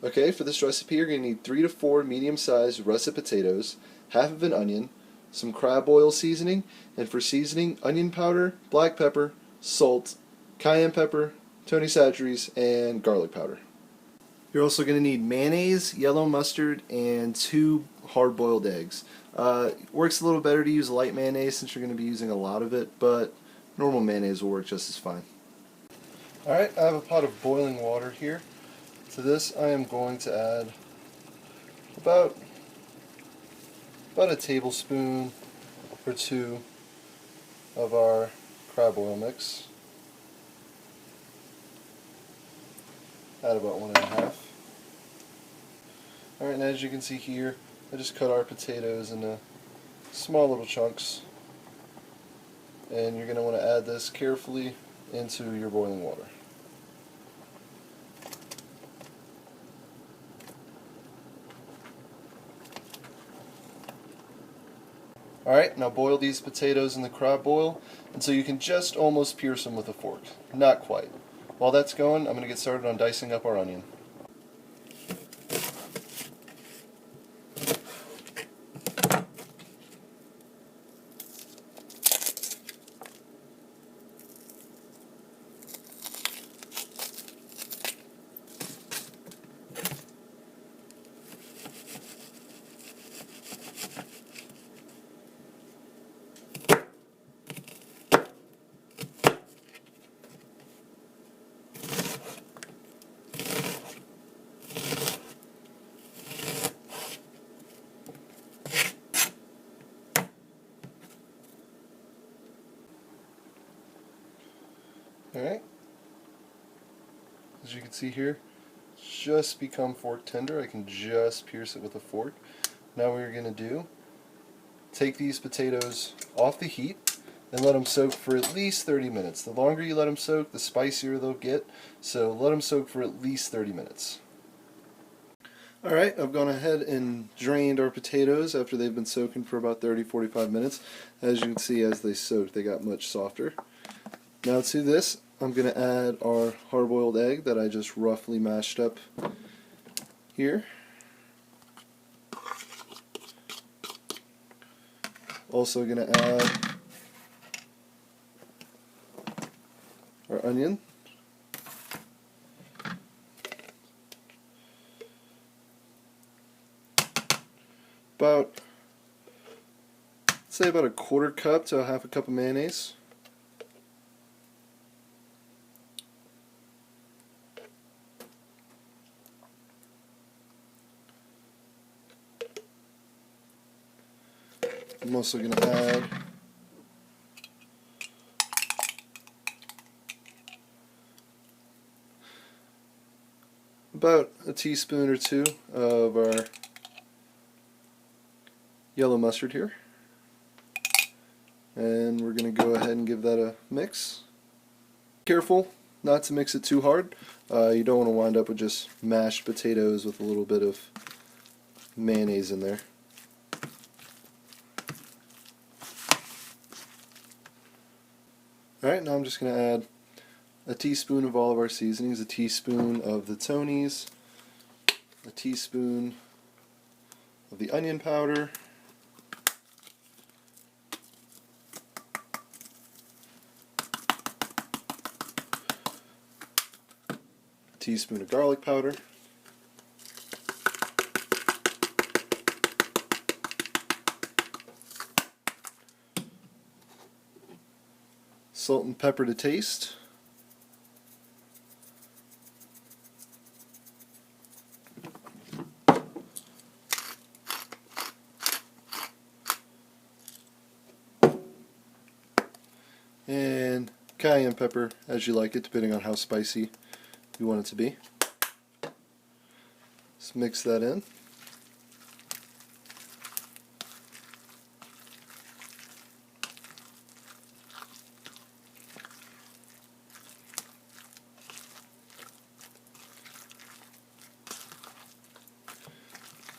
Okay, for this recipe you're going to need 3 to 4 medium-sized russet potatoes, half of an onion, some crab oil seasoning, and for seasoning, onion powder, black pepper, salt, cayenne pepper, Tony Chachere's, and garlic powder. You're also going to need mayonnaise, yellow mustard, and 2 hard-boiled eggs. Works a little better to use light mayonnaise since you're going to be using a lot of it, but normal mayonnaise will work just as fine. Alright, I have a pot of boiling water here. To this I am going to add about a tablespoon or 2 of our crab oil mix. Add about 1.5. Alright, and as you can see here, I just cut our potatoes into small little chunks. And you're going to want to add this carefully into your boiling water. Alright, now boil these potatoes in the crab oil until you can just almost pierce them with a fork. Not quite. While that's going, I'm going to get started on dicing up our onion. Alright, as you can see here, it's just become fork tender. I can just pierce it with a fork. Now what we're going to do, take these potatoes off the heat and let them soak for at least 30 minutes. The longer you let them soak, the spicier they'll get, so let them soak for at least 30 minutes. Alright, I've gone ahead and drained our potatoes after they've been soaking for about 30-45 minutes. As you can see, as they soaked, they got much softer. Now to this, I'm going to add our hard-boiled egg that I just roughly mashed up here. Also going to add our onion. Say about a 1/4 cup to a 1/2 cup of mayonnaise. I'm also going to add about a teaspoon or 2 of our yellow mustard here. And we're going to go ahead and give that a mix. Careful not to mix it too hard. You don't want to wind up with just mashed potatoes with a little bit of mayonnaise in there. Alright, now I'm just going to add a teaspoon of all of our seasonings, a teaspoon of the Tony's, a teaspoon of the onion powder, a teaspoon of garlic powder, salt and pepper to taste, and cayenne pepper as you like it, depending on how spicy you want it to be. Let's mix that in.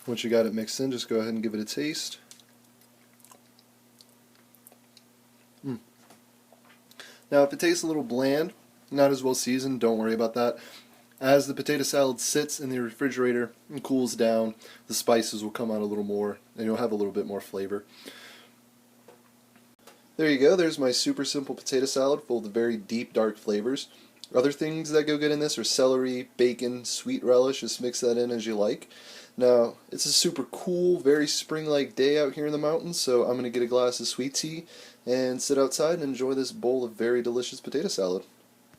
Once you got it mixed in, just go ahead and give it a taste. Now if it tastes a little bland, not as well seasoned, don't worry about that. As the potato salad sits in the refrigerator and cools down, the spices will come out a little more, and you'll have a little bit more flavor. There you go, there's my super simple potato salad full of very deep, dark flavors. Other things that go good in this are celery, bacon, sweet relish. Just mix that in as you like. Now, it's a super cool, very spring-like day out here in the mountains, so I'm going to get a glass of sweet tea and sit outside and enjoy this bowl of very delicious potato salad.